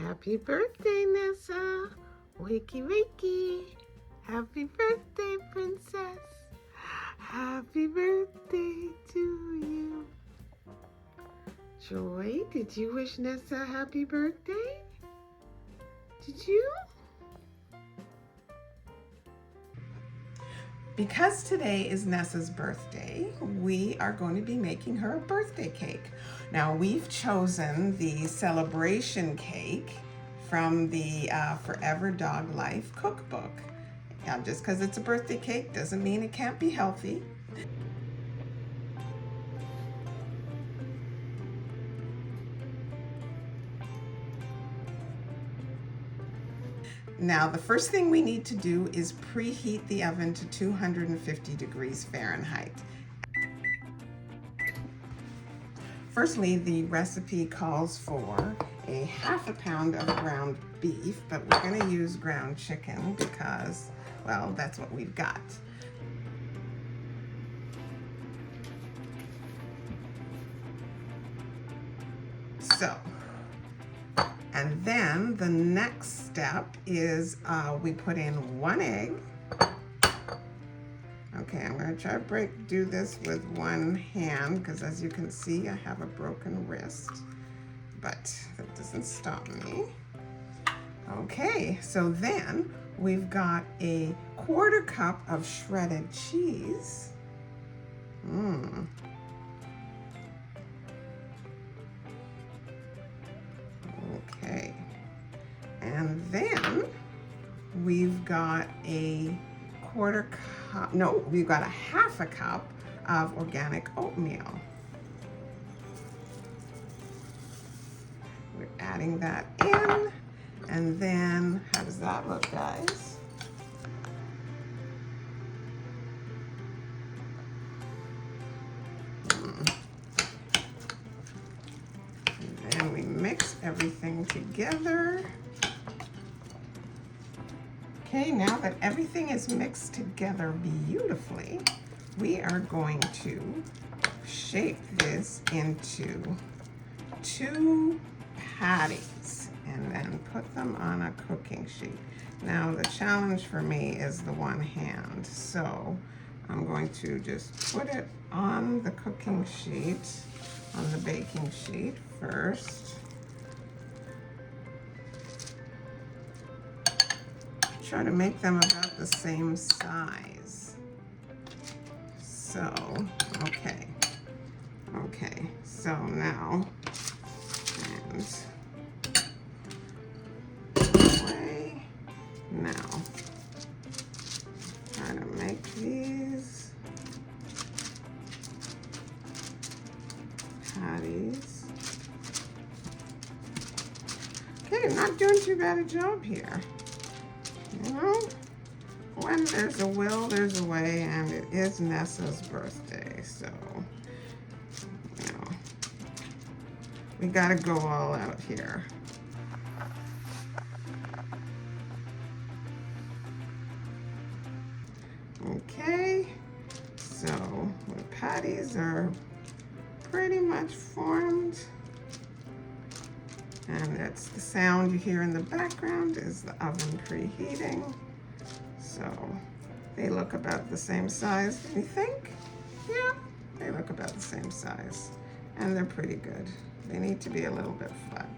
Happy birthday, Nessa. Wakey, wakey. Happy birthday, princess. Happy birthday to you. Joy, did you wish Nessa a happy birthday? Did you? Because today is Nessa's birthday, we are going to be making her a birthday cake. Now, we've chosen the celebration cake from the Forever Dog Life cookbook. Now, just because it's a birthday cake doesn't mean it can't be healthy. Now, the first thing we need to do is preheat the oven to 250 degrees Fahrenheit. Firstly, the recipe calls for a half a pound of ground beef, but we're going to use ground chicken because, well, that's what we've got. So, and then the next step is we put in 1 egg. Okay, I'm going to try to do this with one hand because, as you can see, I have a broken wrist, but that doesn't stop me. Okay, so then we've got a 1/4 cup of shredded cheese. Okay, and then we've got a 1/4 cup, no, we've got a half a cup of organic oatmeal. We're adding that in, and then how does that look, guys? And then we mix everything together. Okay, now that everything is mixed together beautifully, we are going to shape this into 2 patties and then put them on a cooking sheet. Now, the challenge for me is the one hand, so I'm going to just put it on the cooking sheet, on the baking sheet first. Try to make them about the same size. So, okay, so now, and way, now, try to make these patties. Okay, not doing too bad a job here. You know, when there's a will, there's a way, and it is Nessa's birthday, so, you know, we gotta go all out here. Okay, so the patties are pretty much formed. And that's the sound you hear in the background is the oven preheating. So they look about the same size. Do you think? Yeah, they look about the same size. And they're pretty good. They need to be a little bit flat,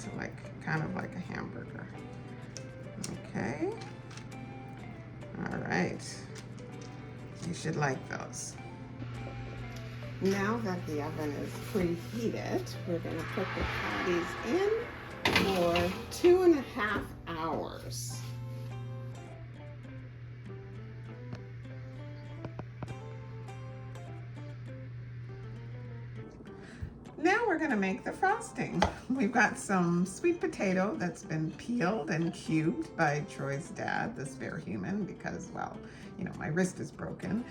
kind of like a hamburger. Okay. All right. You should like those. Now that the oven is preheated, we're going to put the patties in for 2.5 hours. Now we're going to make the frosting. We've got some sweet potato that's been peeled and cubed by Troy's dad, the spare human, because, well, you know, my wrist is broken.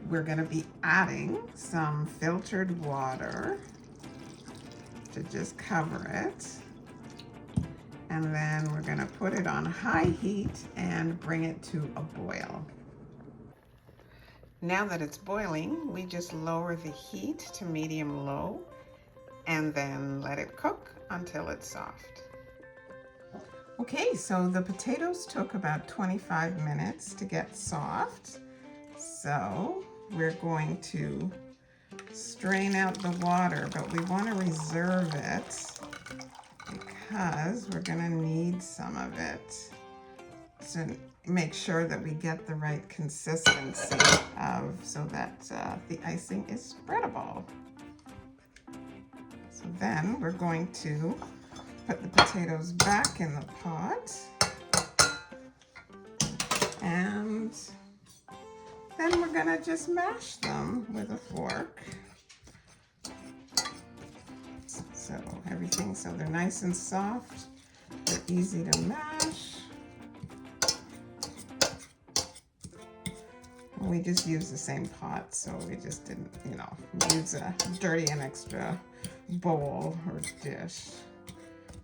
We're going to be adding some filtered water to just cover it. And then we're going to put it on high heat and bring it to a boil. Now that it's boiling, we just lower the heat to medium-low and then let it cook until it's soft. Okay, so the potatoes took about 25 minutes to get soft. So we're going to strain out the water, but we want to reserve it because we're going to need some of it to make sure that we get the right consistency so that the icing is spreadable. So then we're going to put the potatoes back in the pot, and then we're gonna just mash them with a fork. So so they're nice and soft, they're easy to mash. We just used the same pot, so we just didn't, use a dirty and extra bowl or dish.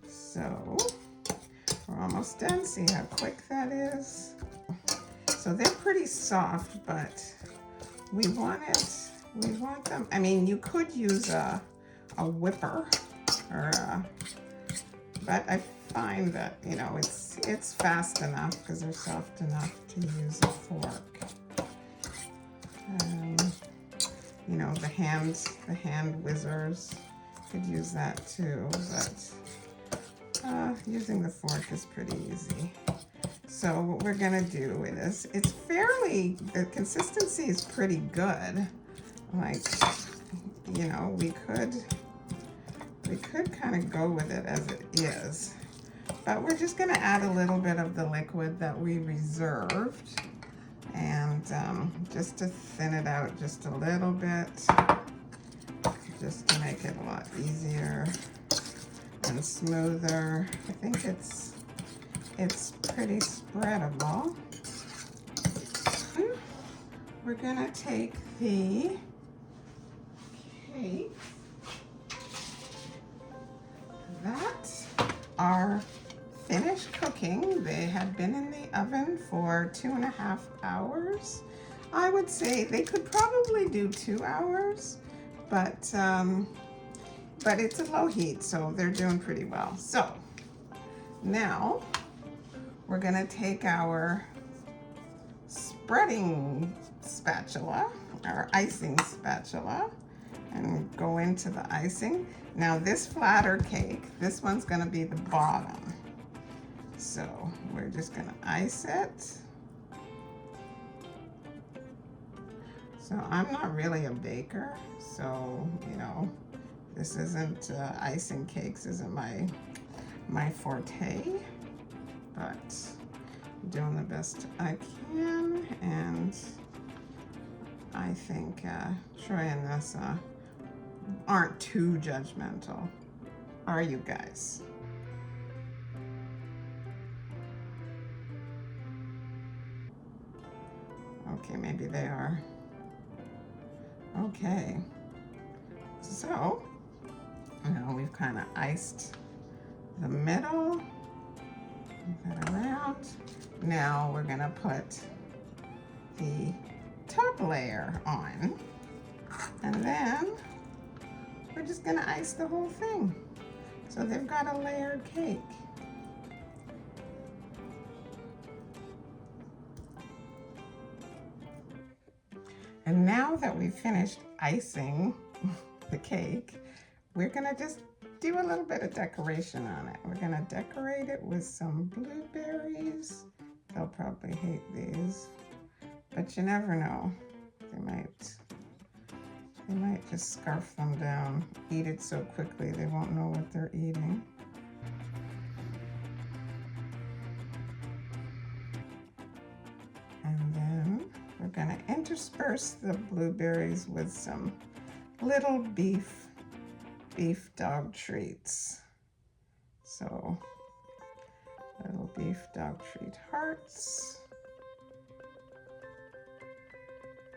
So we're almost done. See how quick that is? So they're pretty soft, but we want them, I mean, you could use a whipper but I find that, it's fast enough because they're soft enough to use a fork. The hand whizzers could use that too, but using the fork is pretty easy. So what we're gonna do is, the consistency is pretty good. Like, we could kind of go with it as it is, but we're just gonna add a little bit of the liquid that we reserved, and just to thin it out just a little bit, just to make it a lot easier and smoother. I think it's pretty spreadable. We're gonna take the cake that are finished cooking. They had been in the oven for 2.5 hours. I would say they could probably do 2 hours, but it's a low heat, so they're doing pretty well. So now we're gonna take our spreading spatula, our icing spatula, and go into the icing. Now this flatter cake, this one's gonna be the bottom. So we're just gonna ice it. So I'm not really a baker, so this isn't icing cakes isn't my forte, but I'm doing the best I can, and I think Troy and Nessa aren't too judgmental, are you guys? Okay, maybe they are. Okay, so now we've kind of iced the middle, move that around. Now we're gonna put the top layer on, and then we're just gonna ice the whole thing. So they've got a layered cake. And now that we've finished icing the cake, we're gonna just do a little bit of decoration on it. We're gonna decorate it with some blueberries. They'll probably hate these, but you never know. They might just scarf them down, eat it so quickly they won't know what they're eating. And then we're gonna intersperse the blueberries with some little beef dog treats. So little beef dog treat hearts.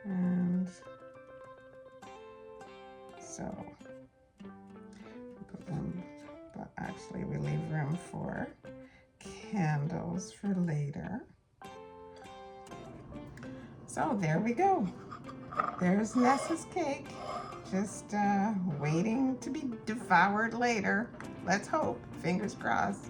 And so put them, but actually we leave room for candles for later. So there we go. There's Nessa's cake, just waiting to be devoured later. Let's hope, fingers crossed.